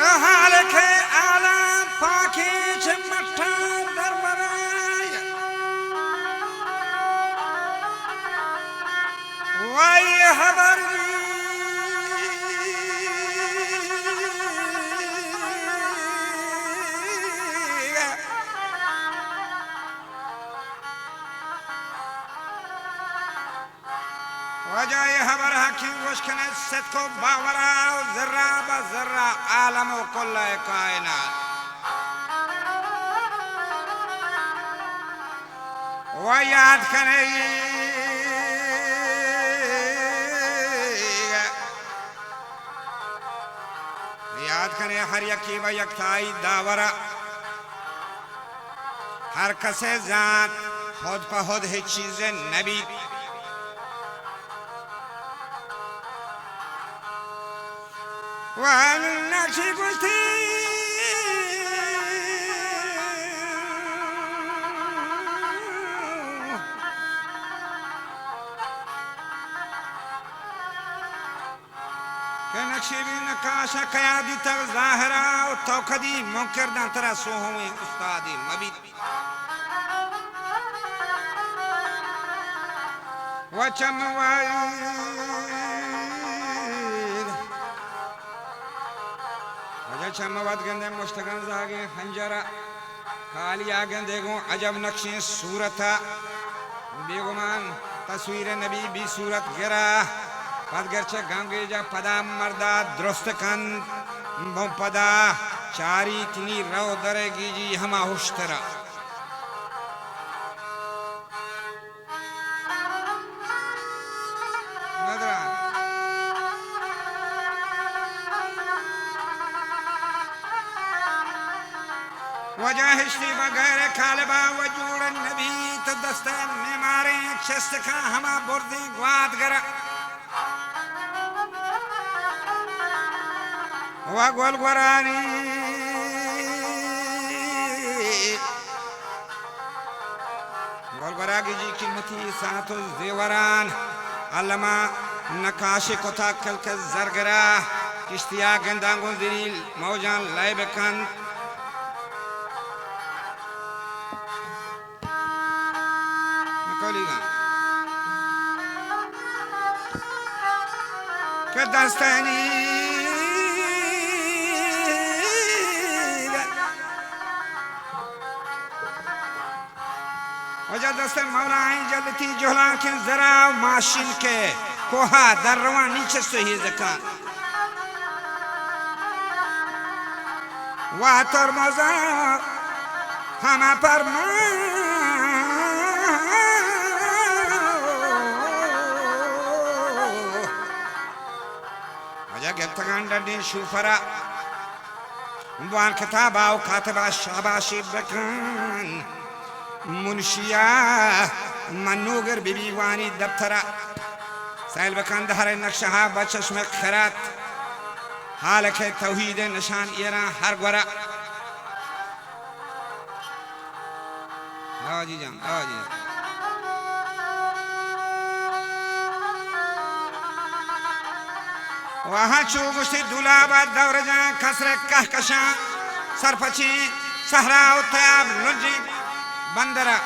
حالك على باكيج مكتب دربراي وي هبرني وجاي هبر حكيم وشكنت ستكو باورا وزرا بزرا عالم وكل كائنات وياد كني याद करें हर यकी व यकताई दावरा हर कसे जात खुद पहुद है चीजें नबी वह नक्शी गुस्ती नक्शीबी नकाशा कयादी तक ज़ाहिरा और तौकदी मुनकर दांतरा सोहुई उस्तादी मबीत वचमवाईद वजह चमवाद गंदे मुस्तगन जागे हंजरा कालिया गंदे गो अजब नक्शे सूरता बेगुमान तस्वीर नबी भी सूरत गिरा पदगरचे गंगे जा पदा मर्दा दुरुस्त कन पदा चारी तिनी रो दरेगी जी हमा हुश्तरा नदरा वजह हिश्ती बगैर खालबा वजूड़ नबी तदस्ते में मारे चस्त का हमा बुर्दी ग्वाद गरा वगल गुरानी गोलगरागी जी कीमती सातो जेवरान अल्लामा नकाशे कोता कल के जरगरा किश्तिया गंदांगो दिल मौजान लाइबकन नकोलीगा के दस्तनी वजह दस्ते मौलाएं जलती जोला के जरा माशिन के कोहा दरवा नीचे से ही ज़का वातर मज़ा हमा पर वजह के तगांडा दी शुफरा वान किताबा और कातबा शाबाशी बकन मुनशिया मनोगर बीबी वानी दफ्तरा साइल बकान दहरे नक्शा बचश में खरात हाल के तौहीद निशान इरा हर गोरा आवाजी जान आवाजी वहाँ चूगुस्ती दुलाबा दौर जा खसरे कहकशा सरपची सहरा उताब लुंजी बंदरा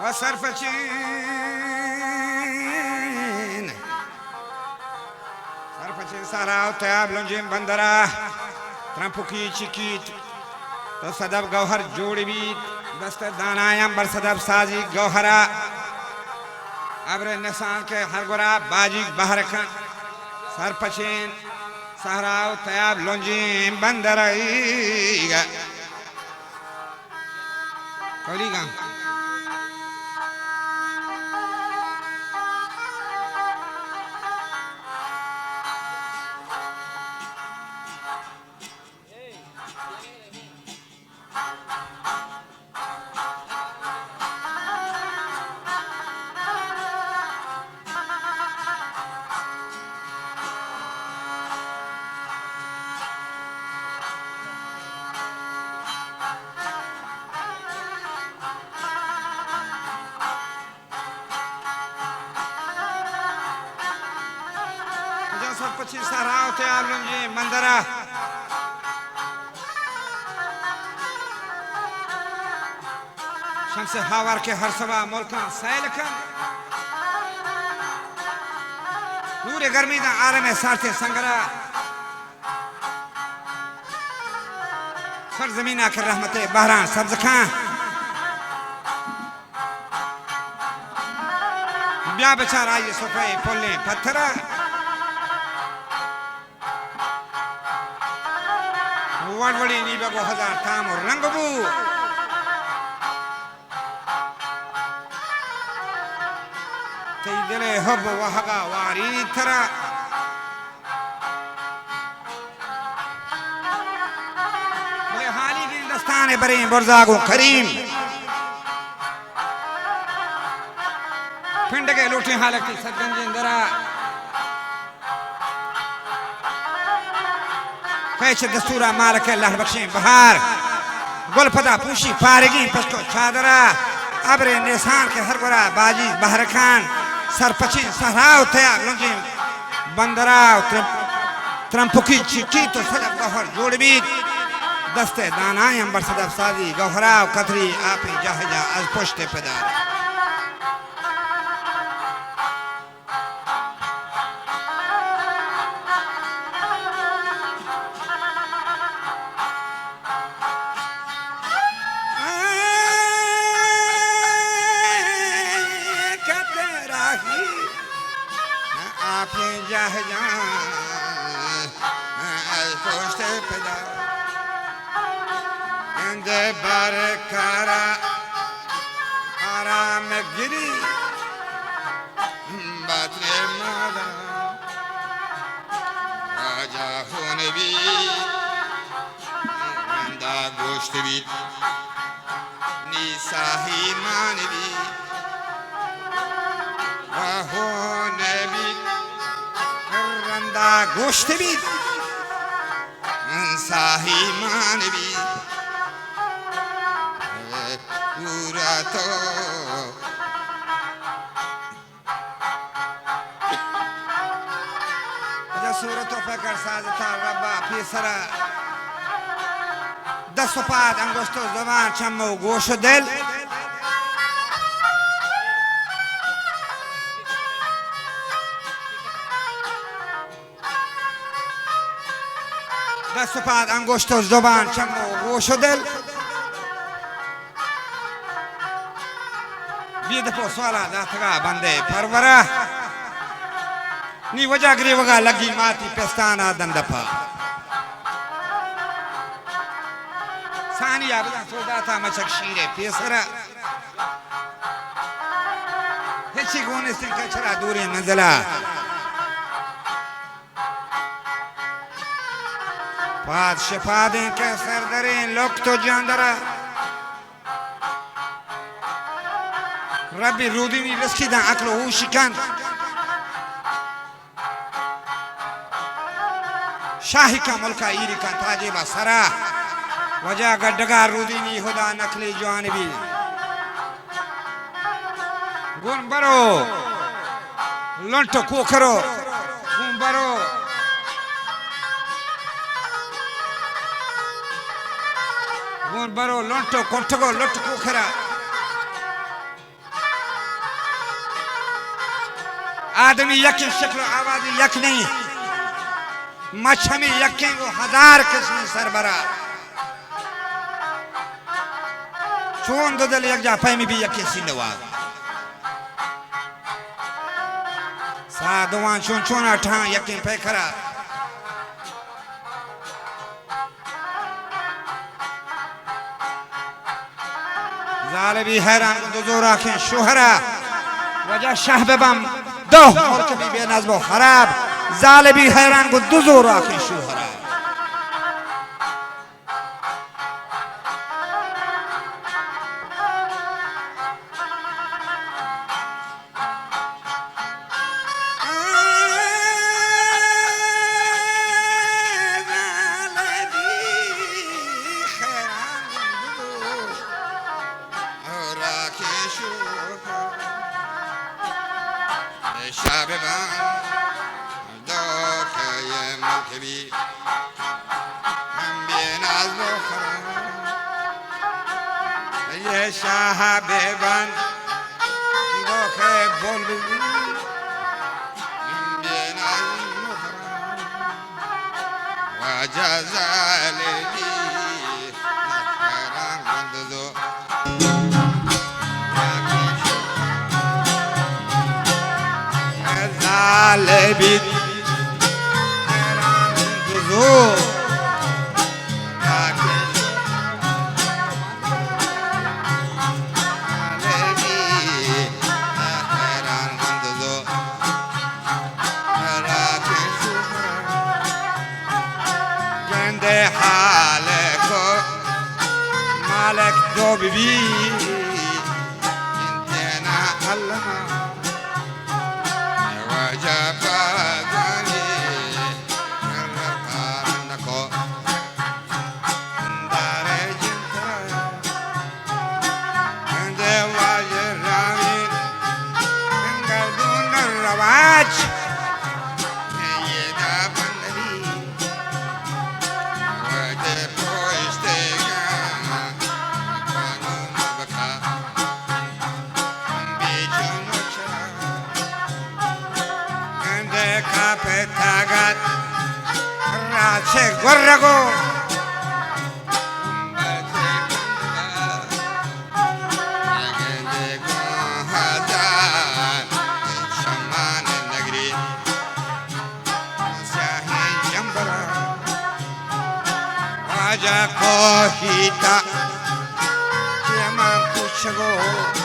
और सरपचीन सारा उताब लुंजी बंदरा त्रंपुकी चिकीट तो सदब गौहर जोड़ी भी दस्ते दानायम बर सदब साजी गौहरा अब्रे निशान के हर गोरा बाजी बाहर का सरपचीन सहराव तयाब लोंजी बंदराईगा कौलीगा सर पची सराव थे आलम जी मंदरा शमसे हावर के हर सवा मुल्कान सैल कन नूरे गर्मी दा आलम सारथे संगरा सरजमीना के रहमते बहरान सब्ज खां ब्या बेचारा ये सोफे पोले पत्थरा वड़वड़ी नीबे को हजार ताम और रंगबू ते दिले हब वहगा वारी थरा बले हाली की दस्ताने बरे बरजागो करीम पिंड के लूटे हालत की सदगंजिंदरा कैसे दस्तूरा मालक अल्लाह बख्शे बहार गुलफदा पूशी पारगी पश्तो चादरा अबरे निशान के हर गोरा बाजी बहर खान सरपची सहराव थया लुंजी बंदरा त्रंपुकी चिकी तो सजब गहर जोड़बी दस्ते दानाय अंबर सदब साजी गहराव कतरी आपी जहजा आज पोष्टे पेदार बारकारा आराम गिरी बातरे मादा राजा होने भी रंदा गोश्त भी निसाही मान भी होने भी रंदा गोश्त भी निसाही मान भी पूरा तो सूरतों पे कर साजता रब्बा फीसरा दस पात अंगुष्ठो जवान चम्मो गोश दिल दस पात अंगुष्ठो जवान चम्मो गोश दिल दफो स्वाला दाथगा बंदे परवरा नी वजह गरी वगा लगी माती पेस्ताना दंदपा सानिया बदा सोदा था मचक शीरे पेसरा हेची गोने से कचरा दूरे मंजला पाद शफादें के सरदरें लोग तो जानदरा रबी रूदीनी रस्की दा अकलो हुशिकन शाही का मुल्का ईरी का ताजेबा सरा वजह गड्डगा रूदीनी खुदा नकली जानबी गुन बरो लंटो कोखरो गुन बरो लंटो कोठगो लट कोखरा आदमी यकीन शक्ल आवाज़ यक नहीं मच्छमी यकीन को हजार किस्म सरबरा चोन ददल यक जा पैमी भी यकीन सिंधवा साधुआं चोन चोना ठां यकीन पैखरा जाले भी हैरान दुजोरा के शोहरा वजह शाह बेबम दो मुल्क भी बेनज़्म खराब जाले भी हैरान को दुजोरा के शोहरा کبی هم بیناز بخرم یه شاه ببن دوخه بول ببی هم بیناز بخرم و جزالی نخرم گندزو جزالی مالك دوب بي انتنا علما وجب غني رقانكو دارج عند واجر رامي قلبون الرواج يدا بندري Kapetagat Rache Gorrago Shaman Nagri Sahin Jambara Raja Kohita Yaman Puchago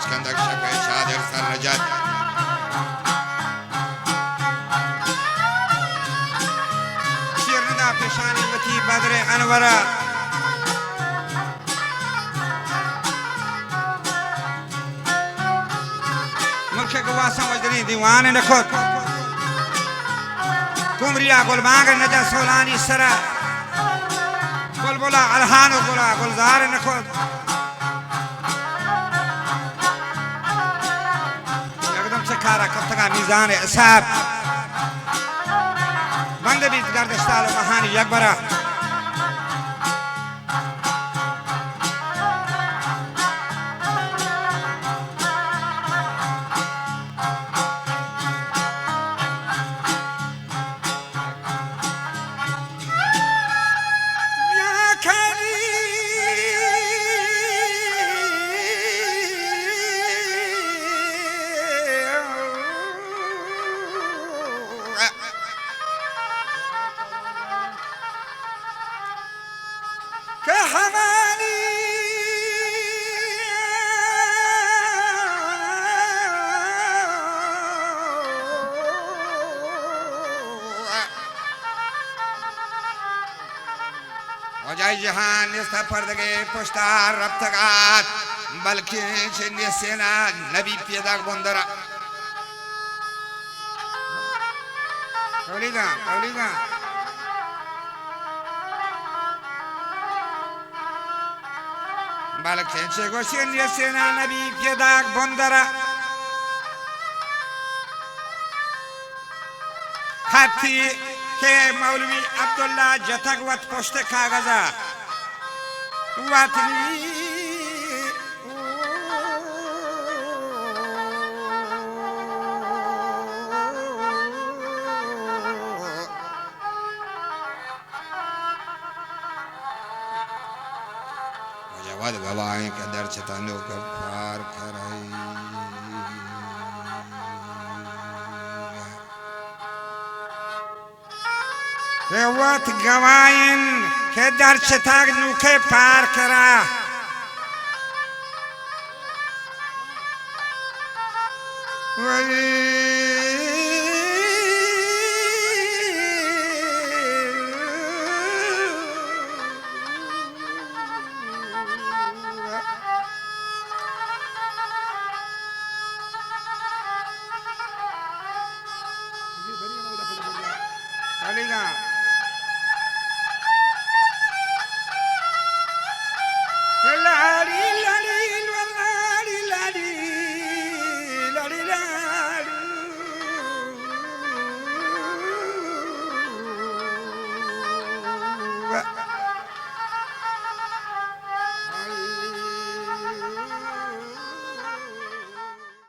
اسكندر شفاي شادر سرجت شيرنا بشاني وتي بدر انورا ملك قواسم وجرين ديوان نخوت كمريا قل مانغ نجا سولاني سرا قل بولا الهانو قولا قل زار نخوت کارا کفتگا میزان حساب بنده بیت گردشتال و مهانی یک برا وجاي جهان يستفردگه پشتار ربطگات بلکه چنی سینا نبی پیداک بندرا تولیگا بلکه چگو چنی سینا نبی پیداک بندرا خطی که مولوی عبدالله جتک وط پشت کاغذا وطنی وجواد گواهی که در چتانو کفار کرائی وات گواین که در چتاگ نوکه پار کرا علی جان